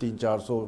300-400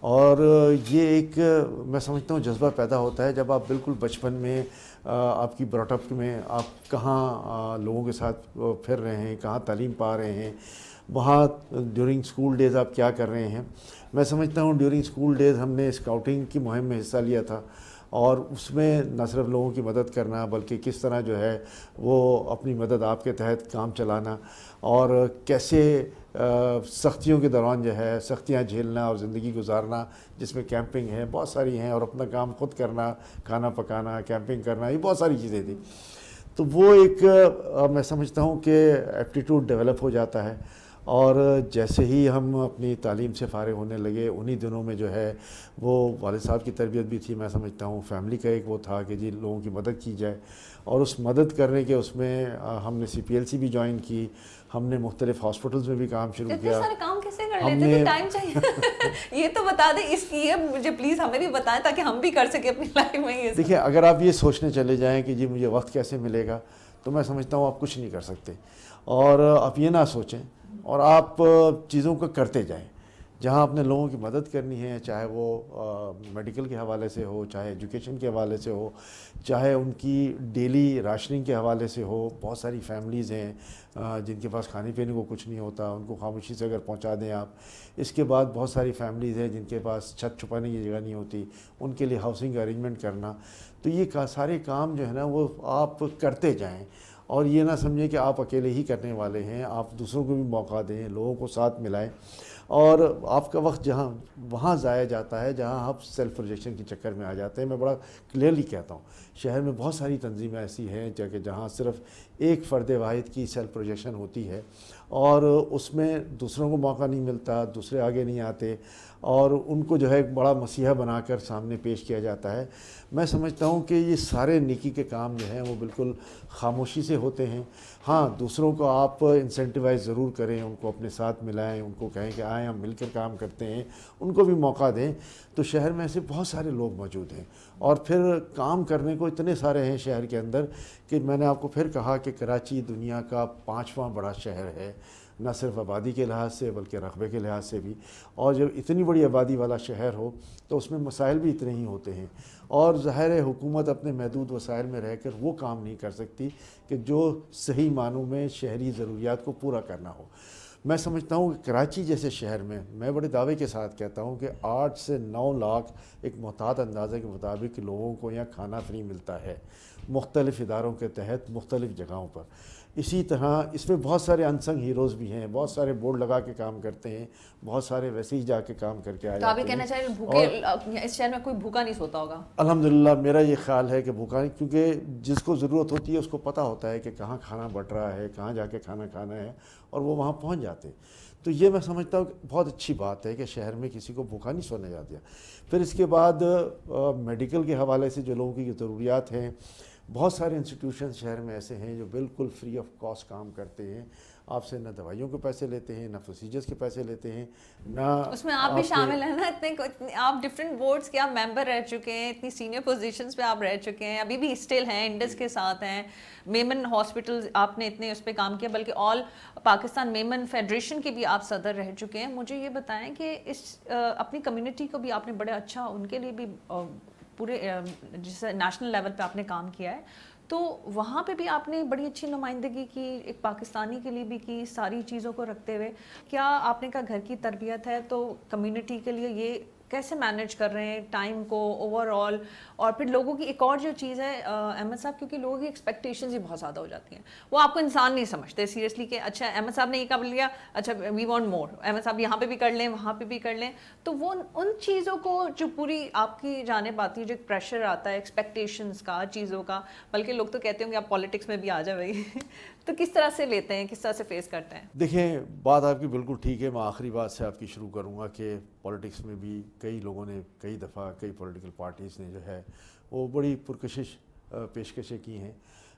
اور یہ ایک میں سمجھتا ہوں جذبہ پیدا ہوتا ہے جب آپ بالکل بچپن میں آپ کی براٹ اپ میں آپ کہاں لوگوں کے ساتھ پھر رہے ہیں، کہاں تعلیم پا رہے ہیں، وہاں ڈیورنگ اسکول ڈیز آپ کیا کر رہے ہیں. میں سمجھتا ہوں ڈیورنگ اسکول ڈیز ہم نے اسکاؤٹنگ کی مہم میں حصہ لیا تھا، اور اس میں نہ صرف لوگوں کی مدد کرنا بلکہ کس طرح جو ہے وہ اپنی مدد آپ کے تحت کام چلانا، اور کیسے سختیوں کے دوران جو ہے سختیاں جھیلنا اور زندگی گزارنا، جس میں کیمپنگ ہے، بہت ساری ہیں، اور اپنا کام خود کرنا، کھانا پکانا، کیمپنگ کرنا، یہ بہت ساری چیزیں تھیں. تو وہ ایک میں سمجھتا ہوں کہ ایپٹیٹیوڈ ڈیولپ ہو جاتا ہے. اور جیسے ہی ہم اپنی تعلیم سے فارغ ہونے لگے، انہی دنوں میں جو ہے وہ والد صاحب کی تربیت بھی تھی، میں سمجھتا ہوں فیملی کا ایک وہ تھا کہ جی لوگوں کی مدد کی جائے، اور اس مدد کرنے کے اس میں ہم نے CPLC بھی جوائن کی، ہم نے مختلف ہاسپٹلز میں بھی کام شروع کیا. اتنے سارے کام کیسے کر لیتے تھے؟ ٹائم چاہیے. یہ تو بتا دیں اس کی ہے مجھے پلیز، ہمیں بھی بتائیں تاکہ ہم بھی کر سکیں اپنی لائف میں. یہ دیکھیں، اگر آپ یہ سوچنے چلے جائیں کہ جی مجھے وقت کیسے ملے گا، تو میں سمجھتا ہوں آپ کچھ نہیں کر سکتے. اور آپ یہ نہ سوچیں اور آپ چیزوں کو کرتے جائیں. جہاں آپ نے لوگوں کی مدد کرنی ہے، چاہے وہ میڈیکل کے حوالے سے ہو، چاہے ایجوکیشن کے حوالے سے ہو، چاہے ان کی ڈیلی راشننگ کے حوالے سے ہو. بہت ساری فیملیز ہیں جن کے پاس کھانے پینے کو کچھ نہیں ہوتا، ان کو خاموشی سے اگر پہنچا دیں آپ. اس کے بعد بہت ساری فیملیز ہیں جن کے پاس چھت چھپانے کی جگہ نہیں ہوتی، ان کے لیے ہاؤسنگ کا ارینجمنٹ کرنا. تو یہ سارے کام جو ہے نا وہ آپ کرتے جائیں، اور یہ نہ سمجھیں کہ آپ اکیلے ہی کرنے والے ہیں. آپ دوسروں کو بھی موقع دیں، لوگوں کو ساتھ ملائیں. اور آپ کا وقت جہاں وہاں ضائع جاتا ہے جہاں آپ سیلف پروجیکشن کے چکر میں آ جاتے ہیں. میں بڑا کلیئرلی کہتا ہوں، شہر میں بہت ساری تنظیمیں ایسی ہیں کہ جہاں صرف ایک فرد واحد کی سیلف پروجیکشن ہوتی ہے، اور اس میں دوسروں کو موقع نہیں ملتا، دوسرے آگے نہیں آتے، اور ان کو جو ہے ایک بڑا مسیحا بنا کر سامنے پیش کیا جاتا ہے. میں سمجھتا ہوں کہ یہ سارے نیکی کے کام جو ہیں وہ بالکل خاموشی سے ہوتے ہیں. ہاں، دوسروں کو آپ انسینٹیوائز ضرور کریں، ان کو اپنے ساتھ ملائیں، ان کو کہیں کہ آئیں ہم مل کر کام کرتے ہیں، ان کو بھی موقع دیں. تو شہر میں ایسے بہت سارے لوگ موجود ہیں، اور پھر کام کرنے کو اتنے سارے ہیں شہر کے اندر کہ میں نے آپ کو پھر کہا کہ کراچی دنیا کا 5واں بڑا شہر ہے، نہ صرف آبادی کے لحاظ سے بلکہ رقبے کے لحاظ سے بھی. اور جب اتنی بڑی آبادی والا شہر ہو تو اس میں مسائل بھی اتنے ہی ہوتے ہیں، اور ظاہر ہے حکومت اپنے محدود وسائل میں رہ کر وہ کام نہیں کر سکتی کہ جو صحیح معنوں میں شہری ضروریات کو پورا کرنا ہو. میں سمجھتا ہوں کہ کراچی جیسے شہر میں بڑے دعوے کے ساتھ کہتا ہوں کہ 8 سے 9 لاکھ ایک محتاط اندازے کے مطابق لوگوں کو یہاں کھانا فری ملتا ہے، مختلف اداروں کے تحت مختلف جگہوں پر. اسی طرح اس میں بہت سارے انسنگ ہیروز بھی ہیں، بہت سارے بورڈ لگا کے کام کرتے ہیں، بہت سارے ویسے ہی جا کے کام کر کے آ جاتے ہیں. تو آپ یہ کہنا چاہیے بھوکے اس شہر میں کوئی بھوکا نہیں سوتا ہوگا؟ الحمدللہ میرا یہ خیال ہے کہ بھوکا نہیں، کیونکہ جس کو ضرورت ہوتی ہے اس کو پتہ ہوتا ہے کہ کہاں کھانا بٹ رہا ہے، کہاں جا کے کھانا کھانا ہے، اور وہ وہاں پہنچ جاتے ہیں. تو یہ میں سمجھتا ہوں کہ بہت اچھی بات ہے کہ شہر میں کسی کو بھوکا نہیں سونے جاتا. پھر اس کے بعد میڈیکل کے حوالے سے جو لوگوں کی ضروریات ہیں، بہت سارے انسٹیٹیوشن شہر میں ایسے ہیں جو بالکل فری آف کاسٹ کام کرتے ہیں. آپ سے نہ دوائیوں کے پیسے لیتے ہیں، نہ پروسیجرز کے پیسے لیتے ہیں، نہ اس میں آپ بھی شامل ہیں نا. اتنے آپ ڈفرینٹ بورڈز کے آپ ممبر رہ چکے ہیں، اتنی سینئر پوزیشنز پہ آپ رہ چکے ہیں، ابھی بھی اسٹل ہیں، انڈس کے ساتھ ہیں، میمن ہاسپٹل آپ نے اتنے اس پہ کام کیا، بلکہ آل پاکستان میمن فیڈریشن کے بھی آپ صدر رہ چکے ہیں. مجھے یہ بتائیں کہ اس اپنی کمیونٹی کو بھی آپ نے بڑے اچھا، ان کے لیے بھی پورے جیسے نیشنل لیول پہ آپ نے کام کیا ہے، تو وہاں پہ بھی آپ نے بڑی اچھی نمائندگی کی، ایک پاکستانی کے لیے بھی کی، ساری چیزوں کو رکھتے ہوئے. کیا آپ نے کہا گھر کی تربیت ہے، تو کمیونٹی کے لیے یہ کیسے مینیج کر رہے ہیں ٹائم کو اوور آل؟ اور پھر لوگوں کی ایک اور جو چیز ہے احمد صاحب، کیونکہ لوگوں کی ایکسپیکٹیشنز ہی بہت زیادہ ہو جاتی ہیں، وہ آپ کو انسان نہیں سمجھتے سیریسلی کہ اچھا احمد صاحب نے یہ کر لیا، اچھا وی وانٹ مور، احمد صاحب یہاں پہ بھی کر لیں وہاں پہ بھی کر لیں. تو وہ ان چیزوں کو جو پوری آپ کی جانب آتی ہے، جو ایک پریشر آتا ہے ایکسپیکٹیشنز کا، چیزوں کا، بلکہ لوگ تو کہتے ہوں کہ آپ پالیٹکس میں بھی آ جائیں بھائی تو کس طرح سے لیتے ہیں، کس طرح سے فیس کرتے ہیں؟ دیکھیں، بات آپ کی بالکل ٹھیک ہے. میں آخری بات سے آپ کی شروع کروں گا کہ پالیٹکس میں بھی کئی لوگوں نے کئی دفعہ کئی پولیٹیکل پارٹیز نے جو ہے وہ بڑی پرکشش پیشکشیں کی ہیں،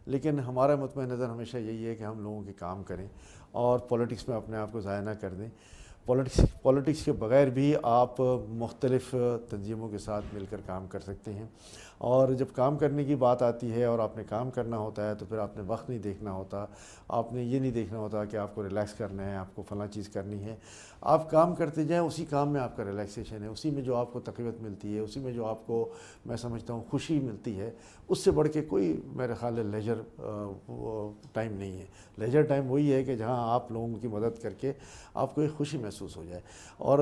لیکن ہمارا مطمئن نظر ہمیشہ یہی ہے کہ ہم لوگوں کے کام کریں اور پولیٹکس میں اپنے آپ کو ضائع نہ کر دیں. پولیٹکس کے بغیر بھی آپ مختلف تنظیموں کے ساتھ مل کر کام کر سکتے ہیں، اور جب کام کرنے کی بات آتی ہے اور آپ نے کام کرنا ہوتا ہے تو پھر آپ نے وقت نہیں دیکھنا ہوتا، آپ نے یہ نہیں دیکھنا ہوتا کہ آپ کو ریلیکس کرنا ہے، آپ کو فلاں چیز کرنی ہے، آپ کام کرتے جائیں، اسی کام میں آپ کا ریلیکسیشن ہے، اسی میں جو آپ کو تقویت ملتی ہے، اسی میں جو آپ کو میں سمجھتا ہوں خوشی ملتی ہے، اس سے بڑھ کے کوئی میرے خیال ہے لیجر ٹائم نہیں ہے۔ لیجر ٹائم وہی ہے کہ جہاں آپ لوگوں کی مدد کر کے آپ کو ایک خوشی محسوس ہو جائے، اور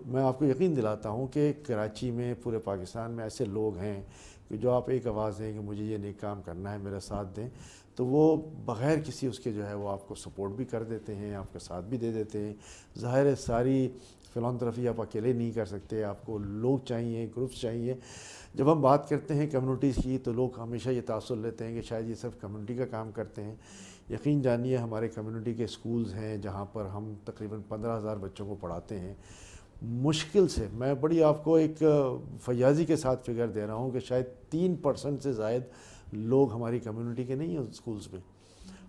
میں آپ کو یقین دلاتا ہوں کہ کراچی میں، پورے پاکستان میں ایسے لوگ ہیں کہ جو آپ ایک آواز دیں کہ مجھے یہ نیک کام کرنا ہے، میرا ساتھ دیں، تو وہ بغیر کسی اس کے جو ہے وہ آپ کو سپورٹ بھی کر دیتے ہیں، آپ کا ساتھ بھی دے دیتے ہیں۔ ظاہر ہے ساری فلانتھرپی آپ اکیلے نہیں کر سکتے، آپ کو لوگ چاہیے، گروپس چاہیے۔ جب ہم بات کرتے ہیں کمیونٹیز کی تو لوگ ہمیشہ یہ تاثر لیتے ہیں کہ شاید یہ سب کمیونٹی کا کام کرتے ہیں۔ یقین جانیے ہمارے کمیونٹی کے سکولز ہیں جہاں پر ہم تقریباً 15,000 بچوں کو پڑھاتے ہیں۔ مشکل سے میں بڑی آپ کو ایک فیاضی کے ساتھ فگر دے رہا ہوں کہ شاید 3% سے زائد لوگ ہماری کمیونٹی کے نہیں ہیں ان سکولز میں،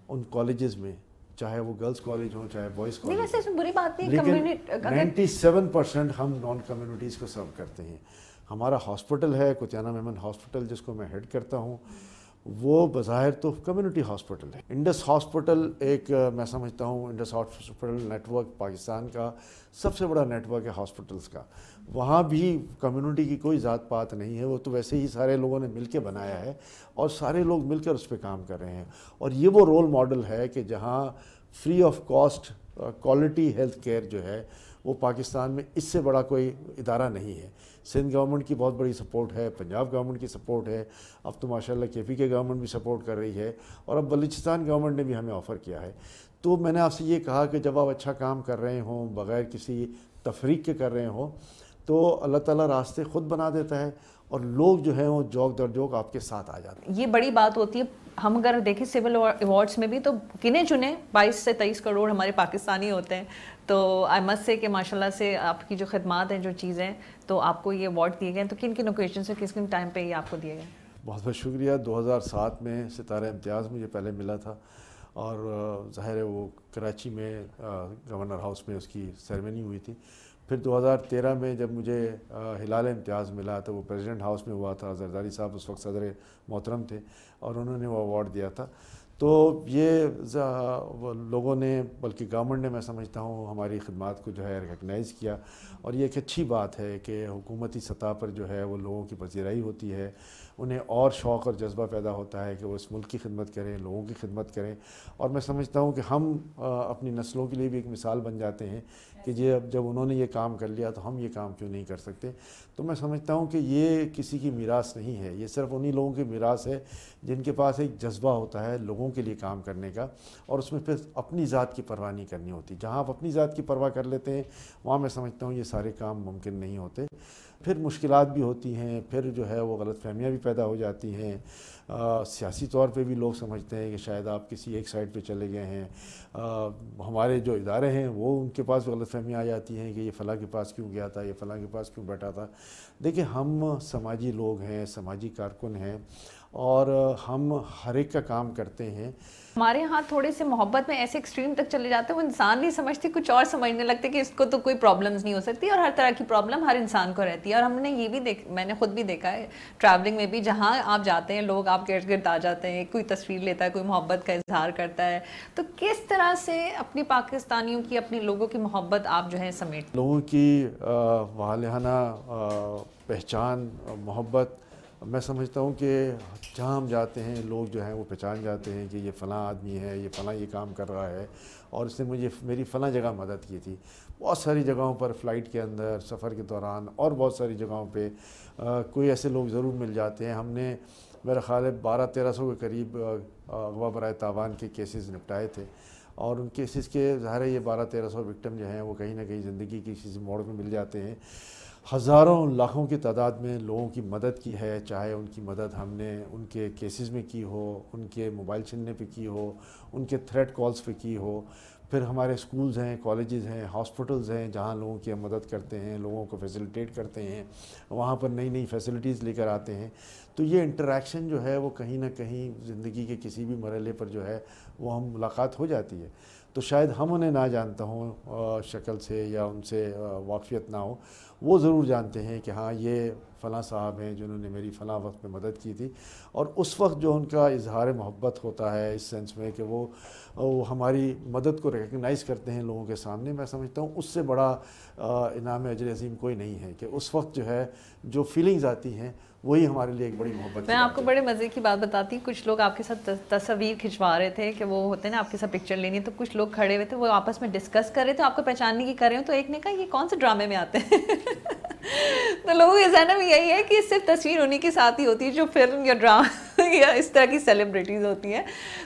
ان کالجز میں، چاہے وہ گرلز کالج ہوں چاہے بوائز کالج، ویسے اس میں بری بات نہیں، لیکن 97% ہم نان کمیونٹیز کو سرو کرتے ہیں۔ ہمارا ہاسپٹل ہے کوتیانہ میمن ہاسپٹل، جس کو میں ہیڈ کرتا ہوں، وہ بظاہر تو کمیونٹی ہاسپٹل ہے۔ انڈس ہاسپٹل ایک میں سمجھتا ہوں Indus hospital network Pakistan کا سب سے بڑا نیٹ ورک ہے ہاسپٹلس کا، وہاں بھی کمیونٹی کی کوئی ذات پات نہیں ہے، وہ تو ویسے ہی سارے لوگوں نے مل کے بنایا ہے اور سارے لوگ مل کر اس پہ کام کر رہے ہیں، اور یہ وہ رول ماڈل ہے کہ جہاں free of cost quality health care جو ہے وہ پاکستان میں اس سے بڑا کوئی ادارہ نہیں ہے۔ سندھ گورنمنٹ کی بہت بڑی سپورٹ ہے، پنجاب گورنمنٹ کی سپورٹ ہے، اب تو ماشاءاللہ کے پی کے گورنمنٹ بھی سپورٹ کر رہی ہے، اور اب بلوچستان گورنمنٹ نے بھی ہمیں آفر کیا ہے۔ تو میں نے آپ سے یہ کہا کہ جب آپ اچھا کام کر رہے ہوں، بغیر کسی تفریق کے کر رہے ہوں، تو اللہ تعالیٰ راستے خود بنا دیتا ہے، اور لوگ جو ہیں وہ جوک در جوک آپ کے ساتھ آ جاتے ہیں۔ یہ بڑی بات ہوتی ہے۔ ہم اگر دیکھیں سول ایوارڈس میں بھی تو گنے چنے 22 سے 23 کروڑ ہمارے پاکستانی ہوتے ہیں، تو آئی مسٹ سے کہ ماشاءاللہ سے آپ کی جو خدمات ہیں، جو چیزیں، تو آپ کو یہ ایوارڈ دیے گئے ہیں، تو کن کن اوکیزن سے کس کن ٹائم پہ یہ آپ کو دیے گئے؟ بہت بہت شکریہ۔ 2007 میں ستارہ امتیاز مجھے پہلے ملا تھا، اور ظاہر ہے وہ کراچی میں گورنر ہاؤس میں اس کی سیریمنی ہوئی تھی۔ پھر 2013 میں جب مجھے ہلال امتیاز ملا تو وہ پریزیڈنٹ ہاؤس میں ہوا تھا، زرداری صاحب اس وقت صدر محترم تھے اور انہوں نے وہ ایوارڈ دیا تھا۔ تو یہ لوگوں نے، بلکہ گورنمنٹ نے، میں سمجھتا ہوں ہماری خدمات کو جو ہے ریکگنائز کیا، اور یہ ایک اچھی بات ہے کہ حکومتی سطح پر جو ہے وہ لوگوں کی پذیرائی ہوتی ہے، انہیں اور شوق اور جذبہ پیدا ہوتا ہے کہ وہ اس ملک کی خدمت کریں، لوگوں کی خدمت کریں، اور میں سمجھتا ہوں کہ ہم اپنی نسلوں کے لیے بھی ایک مثال بن جاتے ہیں کہ جب انہوں نے یہ کام کر لیا تو ہم یہ کام کیوں نہیں کر سکتے۔ تو میں سمجھتا ہوں کہ یہ کسی کی میراث نہیں ہے، یہ صرف انہی لوگوں کی میراث ہے جن کے پاس ایک جذبہ ہوتا ہے لوگوں کے لیے کام کرنے کا، اور اس میں پھر اپنی ذات کی پرواہ نہیں کرنی ہوتی۔ جہاں آپ اپنی ذات کی پرواہ کر لیتے ہیں وہاں میں سمجھتا ہوں یہ سارے کام ممکن نہیں ہوتے۔ پھر مشکلات بھی ہوتی ہیں، پھر جو ہے وہ غلط فہمیاں بھی پیدا ہو جاتی ہیں، سیاسی طور پہ بھی لوگ سمجھتے ہیں کہ شاید آپ کسی ایک سائڈ پہ چلے گئے ہیں، ہمارے جو ادارے ہیں وہ ان کے پاس غلط فہمیاں آ جاتی ہیں کہ یہ فلاں کے پاس کیوں گیا تھا، یہ فلاں کے پاس کیوں بیٹھا تھا۔ دیکھیں ہم سماجی لوگ ہیں، سماجی کارکن ہیں، اور ہم ہر ایک کا کام کرتے ہیں۔ ہمارے ہاں تھوڑے سے محبت میں ایسے ایکسٹریم تک چلے جاتے ہیں، وہ انسان نہیں سمجھتے، کچھ اور سمجھنے لگتے کہ اس کو تو کوئی پرابلمز نہیں ہو سکتی، اور ہر طرح کی پرابلم ہر انسان کو رہتی ہے۔ اور ہم نے یہ بھی میں نے خود بھی دیکھا ہے ٹریولنگ میں بھی، جہاں آپ جاتے ہیں لوگ آپ کے ارد گرد آ جاتے ہیں، کوئی تصویر لیتا ہے، کوئی محبت کا اظہار کرتا ہے۔ تو کس طرح سے اپنی پاکستانیوں کی، اپنے لوگوں کی محبت آپ جو ہے سمیٹ لوگوں کی والہانہ پہچان، محبت، میں سمجھتا ہوں کہ جہاں ہم جاتے ہیں لوگ جو ہیں وہ پہچان جاتے ہیں کہ یہ فلاں آدمی ہے، یہ فلاں یہ کام کر رہا ہے، اور اس نے مجھے میری فلاں جگہ مدد کی تھی۔ بہت ساری جگہوں پر، فلائٹ کے اندر، سفر کے دوران، اور بہت ساری جگہوں پہ کوئی ایسے لوگ ضرور مل جاتے ہیں۔ ہم نے میرا خیال ہے 1200-1300 کے قریب اغوا برائے تاوان کے کیسز نپٹائے تھے، اور ان کیسز کے ظاہر ہے یہ 1200-1300 وکٹم جو ہیں وہ کہیں نہ کہیں زندگی کی کسی موڑ میں مل جاتے ہیں۔ ہزاروں لاکھوں کی تعداد میں لوگوں کی مدد کی ہے، چاہے ان کی مدد ہم نے ان کے کیسز میں کی ہو، ان کے موبائل چھیننے پہ کی ہو، ان کے تھریٹ کالز پہ کی ہو، پھر ہمارے سکولز ہیں، کالجز ہیں، ہاسپٹلز ہیں جہاں لوگوں کی ہم مدد کرتے ہیں، لوگوں کو فیسیلیٹیٹ کرتے ہیں، وہاں پر نئی نئی فیسلٹیز لے کر آتے ہیں۔ تو یہ انٹریکشن جو ہے وہ کہیں نہ کہیں زندگی کے کسی بھی مرحلے پر جو ہے وہ ہم ملاقات ہو جاتی ہے۔ تو شاید ہم انہیں نہ جانتا ہوں شکل سے یا ان سے واقفیت نہ ہو، وہ ضرور جانتے ہیں کہ ہاں یہ فلاں صاحب ہیں جنہوں نے میری فلاں وقت میں مدد کی تھی، اور اس وقت جو ان کا اظہار محبت ہوتا ہے اس سینس میں کہ وہ ہماری مدد کو ریکگنائز کرتے ہیں لوگوں کے سامنے، میں سمجھتا ہوں اس سے بڑا انعام اجر عظیم کوئی نہیں ہے کہ اس وقت جو ہے جو فیلنگز آتی ہیں وہی ہمارے لیے ایک بڑی محبت. میں آپ کو بڑے مزے کی بات بتاتی ہوں، کچھ لوگ آپ کے ساتھ تصویر کھنچوا رہے تھے کہ وہ ہوتے ہیں نا آپ کے ساتھ پکچر لینی ہے، تو کچھ لوگ کھڑے ہوئے تھے وہ آپس میں ڈسکس کر رہے تھے آپ کو پہچاننے کی کر رہے ہوں، تو ایک نے کہا یہ کون سے ڈرامے میں آتے ہیں تو لوگوں کے ذہن میں یہی ہے کہ صرف تصویر انہیں کے ساتھ ہی ہوتی ہے جو فلم یا ڈرامہ یا اس طرح کی سیلیبریٹیز ہوتی ہیں.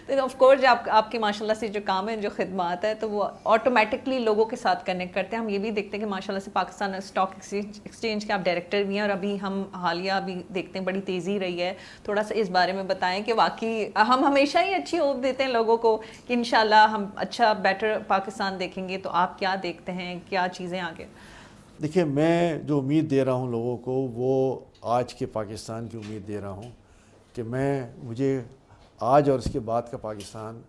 تو آف کورس جو آپ کے ماشاء اللہ سے جو کام ہے جو خدمات ہے تو وہ آٹومیٹکلی لوگوں کے ساتھ کنیکٹ کرتے ہیں. ہم یہ بھی دیکھتے ہیں کہ ماشاء اللہ سے پاکستان اسٹاک ایکسچینج کے آپ ڈائریکٹر بھی ہیں، اور ابھی ہم حالیہ ابھی دیکھتے ہیں بڑی تیزی رہی ہے. تھوڑا سا اس بارے میں بتائیں کہ واقعی ہم ہمیشہ ہی اچھی ہوپ دیتے ہیں لوگوں کو کہ انشاءاللہ ہم اچھا بیٹر پاکستان دیکھیں گے، تو آپ کیا دیکھتے ہیں، کیا چیزیں آگے؟ دیکھیں میں جو امید دے رہا ہوں لوگوں کو وہ آج کے پاکستان کی امید دے رہا ہوں کہ مجھے آج اور اس کے بعد کا پاکستان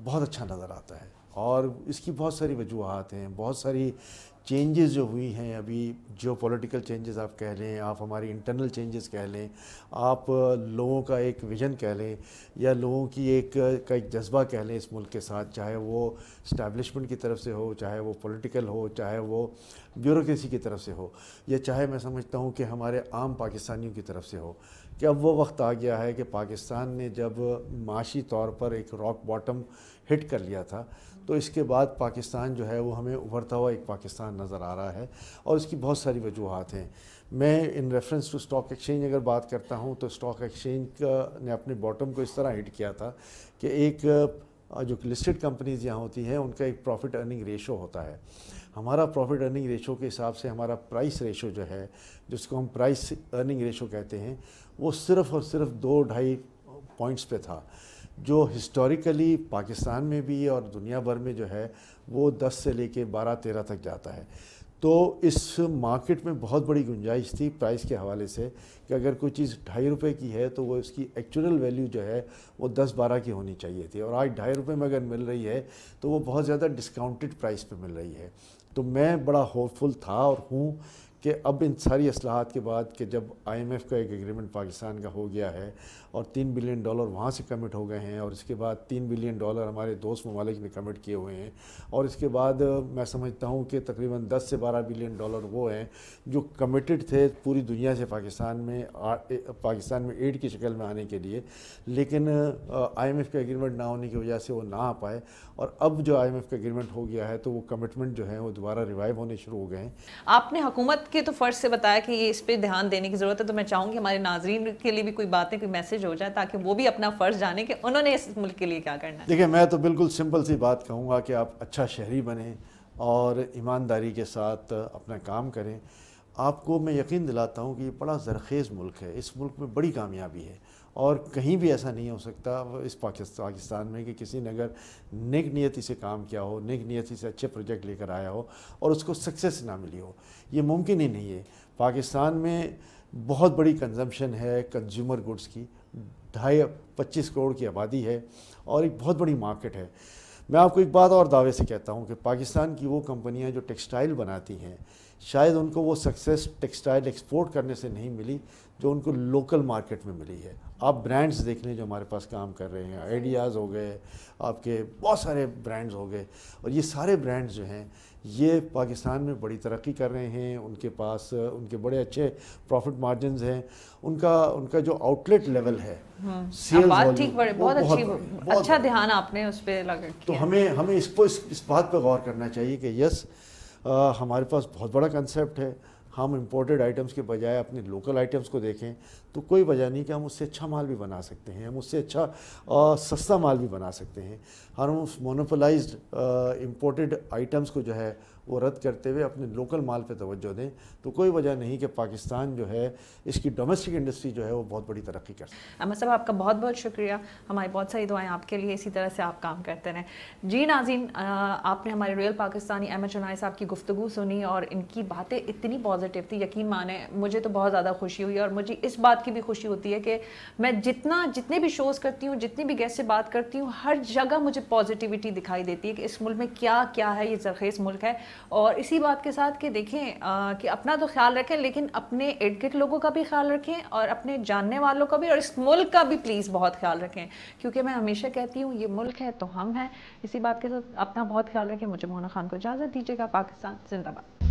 بہت اچھا نظر آتا ہے، اور اس کی بہت ساری وجوہات ہیں، بہت ساری چینجز جو ہوئی ہیں ابھی، جو پولیٹیکل چینجز آپ کہہ لیں، آپ ہماری انٹرنل چینجز کہہ لیں، آپ لوگوں کا ایک ویژن کہہ لیں، یا لوگوں کی ایک جذبہ کہہ لیں اس ملک کے ساتھ، چاہے وہ اسٹیبلشمنٹ کی طرف سے ہو، چاہے وہ پولیٹیکل ہو، چاہے وہ بیوروکریسی کی طرف سے ہو، یا چاہے میں سمجھتا ہوں کہ ہمارے عام پاکستانیوں کی طرف سے ہو، کہ اب وہ وقت آ گیا ہے کہ پاکستان نے جب معاشی طور پر ایک راک باٹم ہٹ کر لیا تھا، تو اس کے بعد پاکستان جو ہے وہ ہمیں ابھرتا ہوا ایک پاکستان نظر آ رہا ہے، اور اس کی بہت ساری وجوہات ہیں. میں in reference to stock exchange اگر بات کرتا ہوں تو اسٹاک ایکسچینج نے اپنے باٹم کو اس طرح ہٹ کیا تھا کہ ایک جو لسٹڈ کمپنیز یہاں ہوتی ہیں ان کا ایک پروفٹ ارننگ ریشو ہوتا ہے. ہمارا پروفٹ ارننگ ریشو کے حساب سے ہمارا پرائس ریشو جو ہے، جس کو ہم پرائس ارننگ ریشو کہتے ہیں، وہ صرف اور صرف 2-2.5 پوائنٹس پہ تھا، جو ہسٹوریکلی پاکستان میں بھی اور دنیا بھر میں جو ہے وہ 10 سے لے کے 12-13 تک جاتا ہے. تو اس مارکیٹ میں بہت بڑی گنجائش تھی پرائس کے حوالے سے کہ اگر کوئی چیز 2.5 روپے کی ہے تو وہ اس کی ایکچوئل ویلیو جو ہے وہ 10-12 کی ہونی چاہیے تھی، اور آج 2.5 روپے میں اگر مل رہی ہے تو وہ بہت زیادہ ڈسکاؤنٹڈ پرائس پہ مل رہی ہے. تو میں بڑا ہوپ فل تھا اور ہوں کہ اب ان ساری اصلاحات کے بعد کہ جب IMF کا ایک ایگریمنٹ پاکستان کا ہو گیا ہے اور $3 بلین وہاں سے کمٹ ہو گئے ہیں، اور اس کے بعد $3 بلین ہمارے دوست ممالک نے کمٹ کیے ہوئے ہیں، اور اس کے بعد میں سمجھتا ہوں کہ تقریباً 10 سے 12 بلین ڈالر وہ ہیں جو کمیٹڈ تھے پوری دنیا سے پاکستان میں ایڈ کی شکل میں آنے کے لیے، لیکن IMF کا ایگریمنٹ نہ ہونے کی وجہ سے وہ نہ آ پائے. اور اب جو IMF کا ایگریمنٹ ہو گیا ہے تو وہ کمٹمنٹ جو ہیں وہ دوبارہ ریوائیو ہونے شروع ہو گئے ہیں. آپ نے حکومت کے تو فرض سے بتایا کہ یہ اس پہ دھیان دینے کی ضرورت ہے، تو میں چاہوں گی ہمارے ناظرین کے لیے بھی کوئی باتیں، کوئی میسج ہو جائے تاکہ وہ بھی اپنا فرض جانیں کہ انہوں نے اس ملک کے لیے کیا کرنا ہے. دیکھیں میں تو بالکل سمپل سی بات کہوں گا کہ آپ اچھا شہری بنیں اور ایمانداری کے ساتھ اپنا کام کریں. آپ کو میں یقین دلاتا ہوں کہ یہ بڑا زرخیز ملک ہے، اس ملک میں بڑی کامیابی ہے، اور کہیں بھی ایسا نہیں ہو سکتا اس پاکستان میں کہ کسی نے اگر نیک نیتی سے کام کیا ہو، نیک نیتی سے اچھے پروجیکٹ لے کر آیا ہو اور اس کو سکسیس نہ ملی ہو. یہ ممکن ہی نہیں ہے. پاکستان میں بہت بڑی کنزمپشن ہے کنزیومر گڈس کی، 25 کروڑ کی آبادی ہے اور ایک بہت بڑی مارکیٹ ہے. میں آپ کو ایک بات اور دعوے سے کہتا ہوں کہ پاکستان کی وہ کمپنیاں جو ٹیکسٹائل بناتی ہیں، شاید ان کو وہ سکسیس ٹیکسٹائل ایکسپورٹ کرنے سے نہیں ملی جو ان کو لوکل مارکیٹ میں ملی ہے. آپ برانڈز دیکھ لیں جو ہمارے پاس کام کر رہے ہیں، آئیڈیاز ہو گئے، آپ کے بہت سارے برانڈز ہو گئے، اور یہ سارے برانڈز جو ہیں یہ پاکستان میں بڑی ترقی کر رہے ہیں. ان کے پاس ان کے بڑے اچھے پروفٹ مارجنز ہیں. ان کا جو آؤٹ لیٹ لیول ہے، بہت اچھا دھیان آپ نے اس پہ لگا. تو ہمیں اس بات پہ غور کرنا چاہیے کہ یس ہمارے پاس بہت بڑا کنسیپٹ ہے. ہم امپورٹڈ آئٹمز کے بجائے اپنے لوکل آئٹمز کو دیکھیں تو کوئی وجہ نہیں کہ ہم اس سے اچھا مال بھی بنا سکتے ہیں، ہم اس سے اچھا سستا مال بھی بنا سکتے ہیں. ہم اس مونوپلائزڈ امپورٹڈ آئٹمز کو جو ہے وہ رد کرتے ہوئے اپنے لوکل مال پہ توجہ دیں تو کوئی وجہ نہیں کہ پاکستان جو ہے اس کی ڈومیسٹک انڈسٹری جو ہے وہ بہت بڑی ترقی کر سکے۔ احمد صاحب آپ کا بہت بہت شکریہ، ہماری بہت ساری دعائیں آپ کے لیے، اسی طرح سے آپ کام کرتے رہیں۔ جی ناظرین، آپ نے ہمارے ریئل پاکستانی احمد شنائے صاحب کی گفتگو سنی اور ان کی باتیں اتنی پازیٹیو تھی، یقین مانیں مجھے تو بہت زیادہ خوشی ہوئی، اور مجھے اس بات کی بھی خوشی ہوتی ہے کہ میں جتنے بھی شوز کرتی ہوں، جتنی بھی گیسٹ سے بات کرتی ہوں، ہر جگہ مجھے پازیٹیوٹی دکھائی دیتی ہے کہ اس ملک میں کیا ہے، یہ زرخیز ملک ہے۔ اور اسی بات کے ساتھ کہ دیکھیں کہ اپنا تو خیال رکھیں، لیکن اپنے ارد گرد لوگوں کا بھی خیال رکھیں اور اپنے جاننے والوں کا بھی، اور اس ملک کا بھی پلیز بہت خیال رکھیں، کیونکہ میں ہمیشہ کہتی ہوں یہ ملک ہے تو ہم ہیں۔ اسی بات کے ساتھ اپنا بہت خیال رکھیں۔ مجھے مونا خان کو اجازت دیجیے گا۔ پاکستان زندہ باد۔